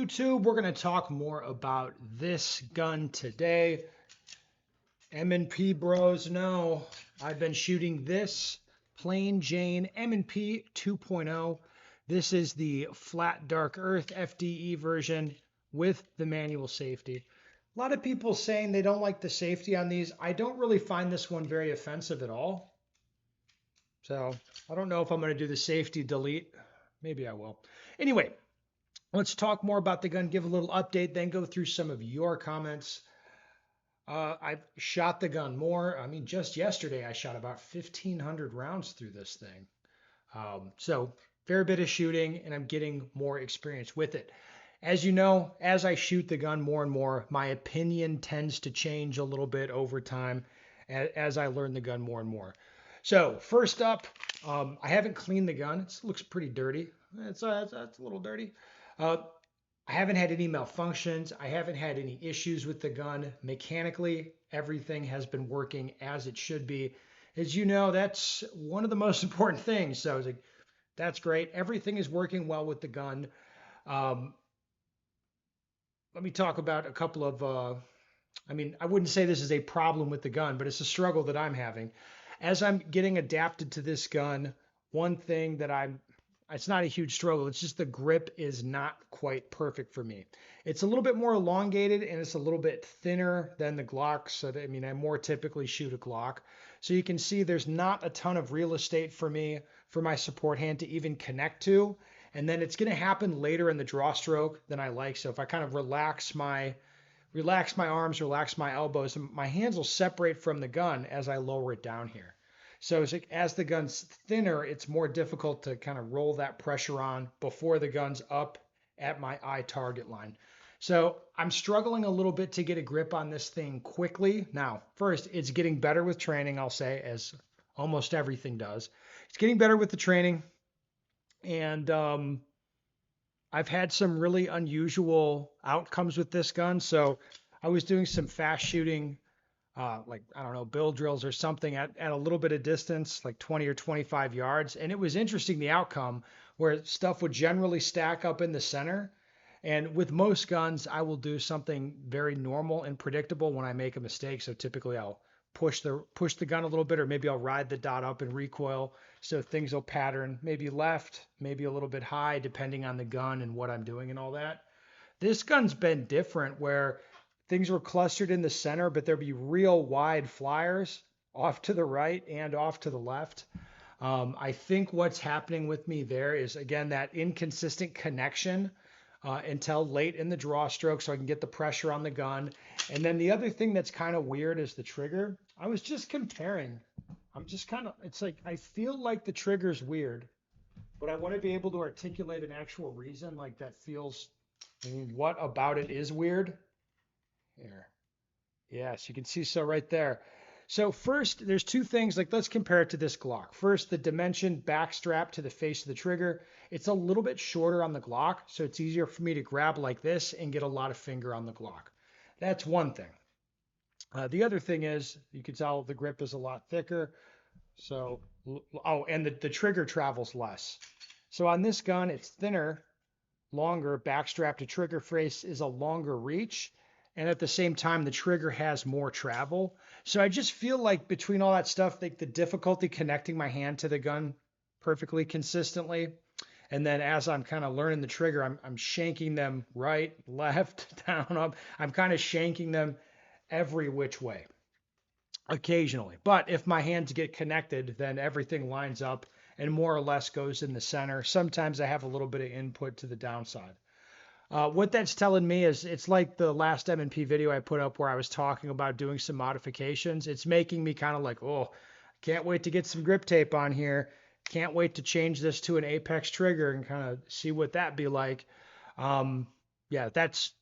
YouTube, we're going to talk more about this gun today. M&P bros know I've been shooting this plain Jane M&P 2.0. This is the flat dark earth FDE version with the manual safety. A lot of people saying they don't like the safety on these. I don't really find this one very offensive at all. So I don't know if I'm going to do the safety delete. Maybe I will. Anyway, let's talk more about the gun, give a little update, then go through some of your comments. I've shot the gun more. I mean, just yesterday I shot about 1,500 rounds through this thing. So fair bit of shooting, and I'm getting more experience with it. As you know, as I shoot the gun more and more, my opinion tends to change a little bit over time as I learn the gun more and more. So first up, I haven't cleaned the gun. It looks pretty dirty. It's a little dirty. I haven't had any malfunctions. I haven't had any issues with the gun. Mechanically, everything has been working as it should be. As you know, that's one of the most important things. So I was like, that's great. Everything is working well with the gun. Let me talk about a couple of, I wouldn't say this is a problem with the gun, but it's a struggle that I'm having. As I'm getting adapted to this gun, one thing that it's not a huge struggle. It's just the grip is not quite perfect for me. It's a little bit more elongated and it's a little bit thinner than the Glock. So that, I more typically shoot a Glock. So you can see there's not a ton of real estate for me, for my support hand to even connect to. And then it's going to happen later in the draw stroke than I like. So if I kind of relax my arms, relax my elbows, my hands will separate from the gun as I lower it down here. So it's like as the gun's thinner, it's more difficult to kind of roll that pressure on before the gun's up at my eye target line. So I'm struggling a little bit to get a grip on this thing quickly. Now, first, it's getting better with training, I'll say, as almost everything does. It's getting better with the training. And I've had some really unusual outcomes with this gun. So I was doing some fast shooting, bill drills or something at a little bit of distance, like 20 or 25 yards. And it was interesting, the outcome, where stuff would generally stack up in the center. And with most guns, I will do something very normal and predictable when I make a mistake. So typically I'll push the gun a little bit, or maybe I'll ride the dot up and recoil. So things will pattern maybe left, maybe a little bit high, depending on the gun and what I'm doing and all that. This gun's been different where things were clustered in the center, but there'd be real wide flyers off to the right and off to the left. I think what's happening with me there is, again, that inconsistent connection until late in the draw stroke so I can get the pressure on the gun. And then the other thing that's kind of weird is the trigger. I was just comparing. It's like I feel like the trigger's weird, but I want to be able to articulate an actual reason like that feels, what about it is weird. Here. Yes, you can see so right there. So first, there's two things, like let's compare it to this Glock. First, the dimension back strap to the face of the trigger. It's a little bit shorter on the Glock, so it's easier for me to grab like this and get a lot of finger on the Glock. That's one thing. The other thing is, you can tell the grip is a lot thicker. So, and the trigger travels less. So on this gun, it's thinner, longer, back strap to trigger face is a longer reach. And at the same time, the trigger has more travel. So I just feel like between all that stuff, like the difficulty connecting my hand to the gun perfectly consistently. And then as I'm kind of learning the trigger, I'm shanking them right, left, down, up. I'm kind of shanking them every which way occasionally. But if my hands get connected, then everything lines up and more or less goes in the center. Sometimes I have a little bit of input to the downside. What that's telling me is it's like the last M&P video I put up where I was talking about doing some modifications. It's making me kind of like, oh, can't wait to get some grip tape on here. Can't wait to change this to an Apex trigger and kind of see what that'd be like. Yeah, that's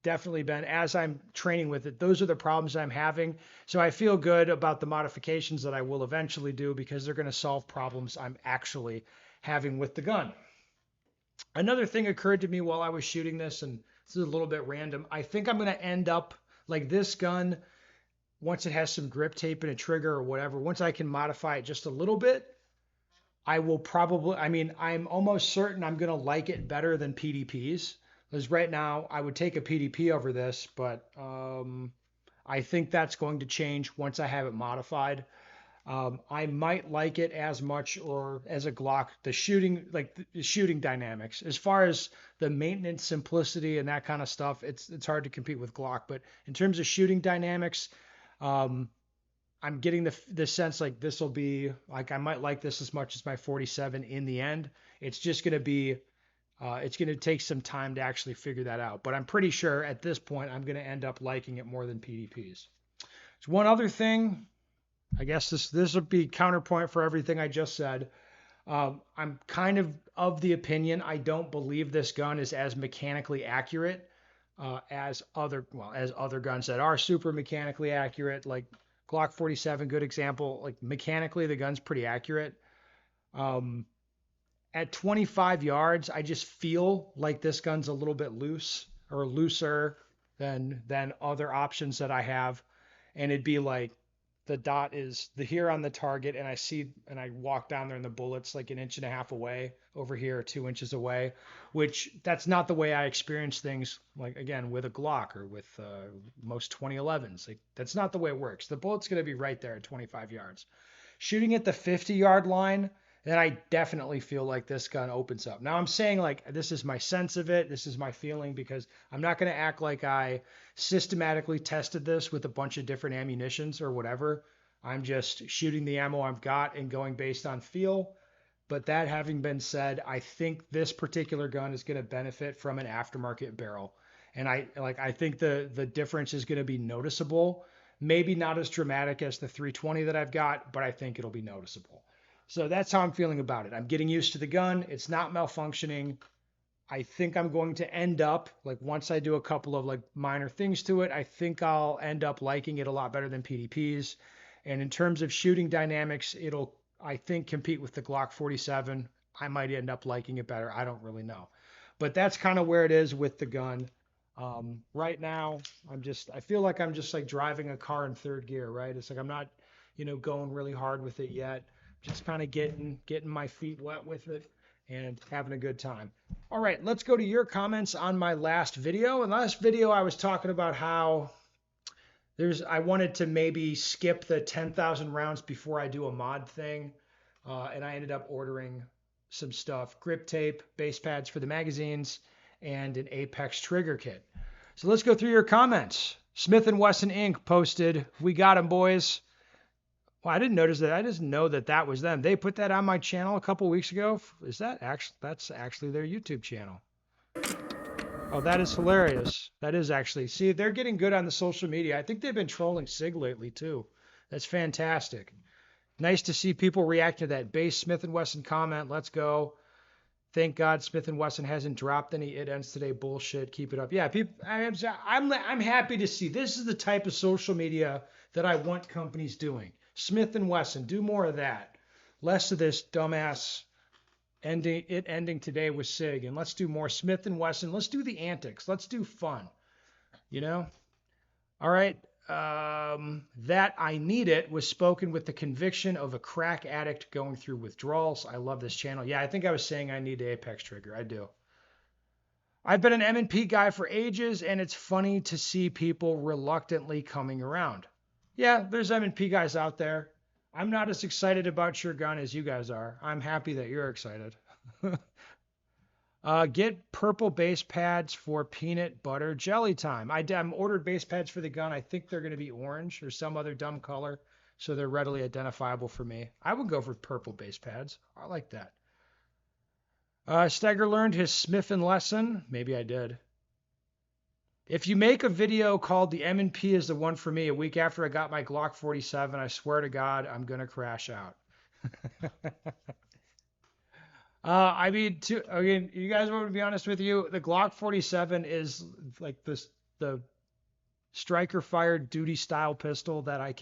definitely been, as I'm training with it, those are the problems I'm having. So I feel good about the modifications that I will eventually do because they're going to solve problems I'm actually having with the gun. Another thing occurred to me while I was shooting this, and this is a little bit random. I think I'm going to end up like this gun, once it has some grip tape and a trigger or whatever, once I can modify it just a little bit, I will probably, I'm almost certain I'm going to like it better than PDPs. Because right now I would take a PDP over this, but I think that's going to change once I have it modified. I might like it as much or as a Glock, the shooting, like the shooting dynamics. As far as the maintenance simplicity and that kind of stuff, it's hard to compete with Glock. But in terms of shooting dynamics, um, I'm getting the sense like this will be like I might like this as much as my 47 in the end. It's just going to be it's going to take some time to actually figure that out. But I'm pretty sure at this point I'm going to end up liking it more than PDPs. There's one other thing. I guess this would be counterpoint for everything I just said. I'm kind of the opinion I don't believe this gun is as mechanically accurate as other guns that are super mechanically accurate, like Glock 47, good example. Like mechanically, the gun's pretty accurate. Um, at 25 yards, I just feel like this gun's a little bit loose or looser than other options that I have, and it'd be like the dot is the here on the target, and I walk down there and the bullet's like an inch and a half away over here, 2 inches away, which that's not the way I experience things. Like again with a Glock or with most 2011s, like that's not the way it works. The bullet's going to be right there at 25 yards. Shooting at the 50-yard line, then I definitely feel like this gun opens up. Now I'm saying like this is my sense of it, this is my feeling, because I'm not going to act like I systematically tested this with a bunch of different ammunitions or whatever. I'm just shooting the ammo I've got and going based on feel. But that having been said, I think this particular gun is going to benefit from an aftermarket barrel. And I think the difference is going to be noticeable. Maybe not as dramatic as the 320 that I've got, but I think it'll be noticeable. So that's how I'm feeling about it. I'm getting used to the gun. It's not malfunctioning. I think I'm going to end up, like once I do a couple of like minor things to it, I think I'll end up liking it a lot better than PDPs. And in terms of shooting dynamics, it'll, I think, compete with the Glock 47. I might end up liking it better. I don't really know. But that's kind of where it is with the gun. Right now, I feel like I'm just like driving a car in third gear, right? It's like I'm not, going really hard with it yet. Just kind of getting my feet wet with it and having a good time. All right, let's go to your comments on my last video. In the last video, I was talking about how I wanted to maybe skip the 10,000 rounds before I do a mod thing. And I ended up ordering some stuff, grip tape, base pads for the magazines, and an Apex trigger kit. So let's go through your comments. Smith & Wesson Inc. posted, "We got 'em, boys." Well, I didn't notice that. I didn't know that was them. They put that on my channel a couple weeks ago. Is that actually, that's actually their YouTube channel. Oh, that is hilarious. That is actually, see, they're getting good on the social media. I think they've been trolling SIG lately too. That's fantastic. Nice to see people react to that base Smith & Wesson comment. Let's go. Thank God Smith & Wesson hasn't dropped any "it ends today" bullshit. Keep it up. Yeah, people, I'm happy to see. This is the type of social media that I want companies doing. Smith & Wesson, do more of that. Less of this dumbass ending today with SIG, and let's do more Smith & Wesson. Let's do the antics. Let's do fun. All right. That I Need It was spoken with the conviction of a crack addict going through withdrawals. I love this channel. Yeah, I think I was saying I need the Apex trigger. I do. I've been an M&P guy for ages, and it's funny to see people reluctantly coming around. Yeah, there's M&P guys out there. I'm not as excited about your gun as you guys are. I'm happy that you're excited. Get purple base pads for peanut butter jelly time. I'm ordered base pads for the gun. I think they're going to be orange or some other dumb color, so they're readily identifiable for me. I would go for purple base pads. I like that. Steger learned his Smith & lesson. Maybe I did. If you make a video called "The M&P is the one for me" a week after I got my Glock 47, I swear to God, I'm going to crash out. I mean, again, you guys want me to be honest with you? The Glock 47 is like the striker fired duty style pistol that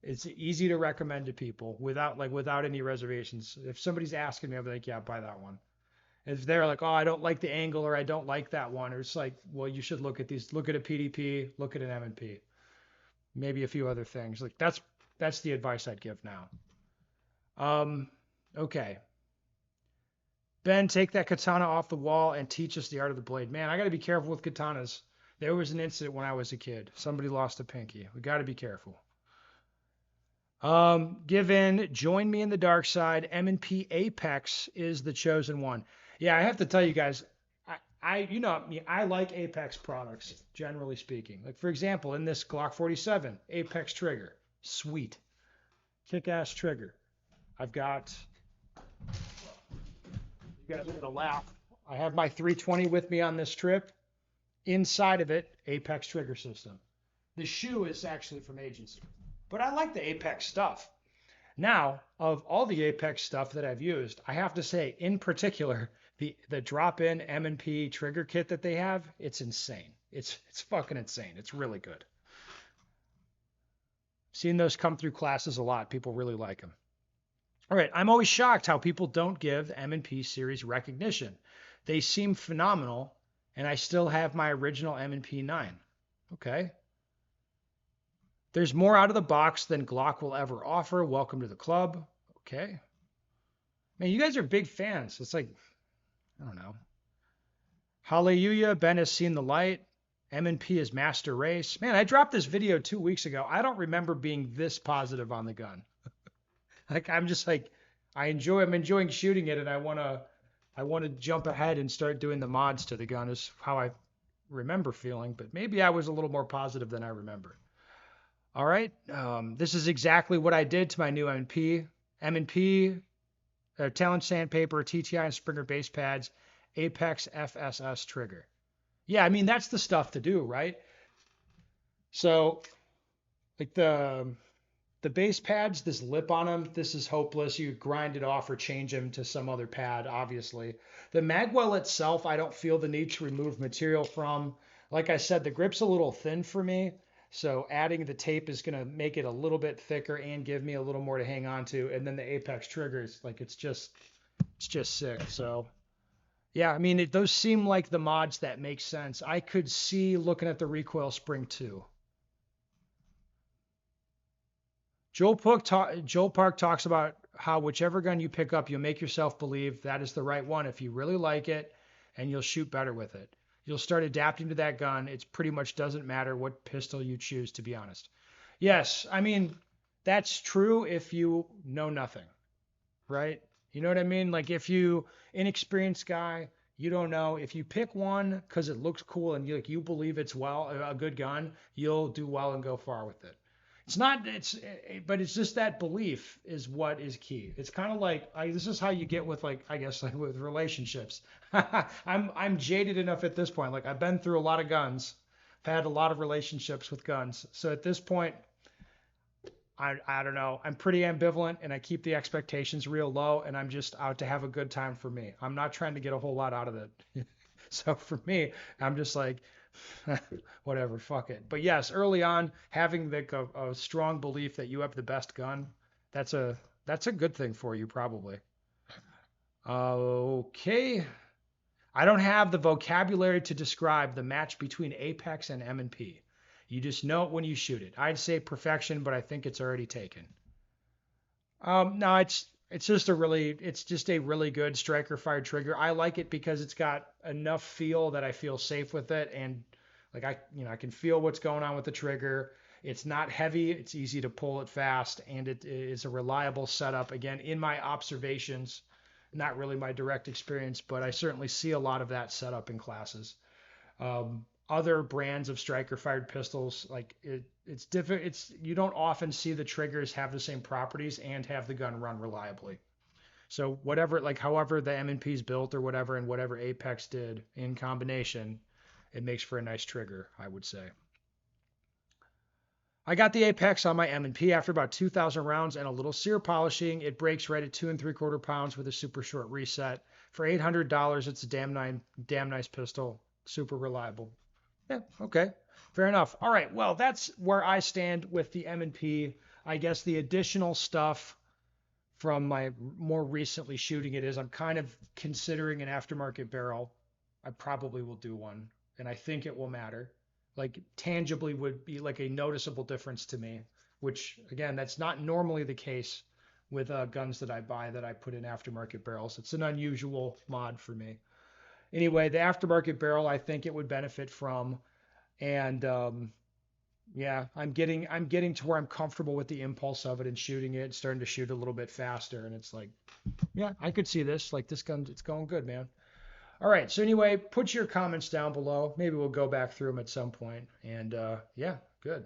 it's easy to recommend to people without any reservations. If somebody's asking me, I'll be like, yeah, buy that one. If they're like, oh, I don't like the angle or I don't like that one, or it's like, well, you should look at these. Look at a PDP, look at an M&P, maybe a few other things. Like that's the advice I'd give now. Okay. Ben, take that katana off the wall and teach us the art of the blade. Man, I got to be careful with katanas. There was an incident when I was a kid. Somebody lost a pinky. We got to be careful. Give in, join me in the dark side. M&P Apex is the chosen one. Yeah, I have to tell you guys, you know me, I like Apex products, generally speaking. Like for example, in this Glock 47, Apex trigger, sweet, kick-ass trigger. I've got, you guys are gonna laugh. I have my 320 with me on this trip. Inside of it, Apex trigger system. The shoe is actually from agency, but I like the Apex stuff. Now, of all the Apex stuff that I've used, I have to say, in particular, the drop-in M&P trigger kit that they have, it's insane. It's fucking insane. It's really good. Seen those come through classes a lot. People really like them. All right, I'm always shocked how people don't give M&P series recognition. They seem phenomenal, and I still have my original M&P 9. Okay. There's more out of the box than Glock will ever offer. Welcome to the club. Okay. Man, you guys are big fans. It's like, I don't know. Hallelujah. Ben has seen the light. M&P is master race. Man, I dropped this video 2 weeks ago. I don't remember being this positive on the gun. Like, I'm just like, I'm enjoying shooting it, and I want to jump ahead and start doing the mods to the gun is how I remember feeling, but maybe I was a little more positive than I remember. All right, this is exactly what I did to my new M&P. M&P, Talon Sandpaper, TTI and Springer base pads, Apex FSS trigger. Yeah, I mean, that's the stuff to do, right? So, like the base pads, this lip on them, this is hopeless. You grind it off or change them to some other pad, obviously. The magwell itself, I don't feel the need to remove material from. Like I said, the grip's a little thin for me. So adding the tape is going to make it a little bit thicker and give me a little more to hang on to. And then the Apex triggers, like it's just sick. So yeah, I mean, those seem like the mods that make sense. I could see looking at the recoil spring too. Joel Park talks about how whichever gun you pick up, you'll make yourself believe that is the right one if you really like it, and you'll shoot better with it. You'll start adapting to that gun. It pretty much doesn't matter what pistol you choose, to be honest. Yes, I mean, that's true if you know nothing, right? You know what I mean? Like if you inexperienced guy, you don't know. If you pick one because it looks cool and you believe it's a good gun, you'll do well and go far with it. But it's just that belief is what is key. It's kind of like this is how you get with I guess like with relationships. I'm jaded enough at this point. Like I've been through a lot of guns, I've had a lot of relationships with guns. So at this point, I don't know. I'm pretty ambivalent and I keep the expectations real low and I'm just out to have a good time for me. I'm not trying to get a whole lot out of it. So for me, I'm just like, whatever, fuck it. But yes, early on, having a strong belief that you have the best gun, that's a good thing for you probably. Okay. I don't have the vocabulary to describe the match between Apex and M&P. You just know it when you shoot it. I'd say perfection, but I think it's already taken. No, it's just a really good striker fired trigger. I like it because it's got enough feel that I feel safe with it, and like I can feel what's going on with the trigger. It's not heavy. It's easy to pull it fast, and it is a reliable setup. Again, in my observations, not really my direct experience, but I certainly see a lot of that setup in classes. Other brands of striker fired pistols, like it's different. You don't often see the triggers have the same properties and have the gun run reliably. So however the M&P is built or whatever, and whatever Apex did in combination, it makes for a nice trigger, I would say. I got the Apex on my M&P after about 2,000 rounds and a little sear polishing. It breaks right at 2 3/4 pounds with a super short reset. For $800, it's a damn nice pistol. Super reliable. Yeah, okay. Fair enough. All right. Well, that's where I stand with the M&P. I guess the additional stuff from my more recently shooting it is I'm kind of considering an aftermarket barrel. I probably will do one, and I think it will matter. Like tangibly would be like a noticeable difference to me, which again, that's not normally the case with guns that I buy that I put in aftermarket barrels. It's an unusual mod for me. Anyway, the aftermarket barrel I think it would benefit from, and yeah, I'm getting to where I'm comfortable with the impulse of it and shooting it, starting to shoot a little bit faster, and it's like, yeah, I could see this. Like this gun, it's going good, man. All right. So anyway, put your comments down below. Maybe we'll go back through them at some point. And yeah, good.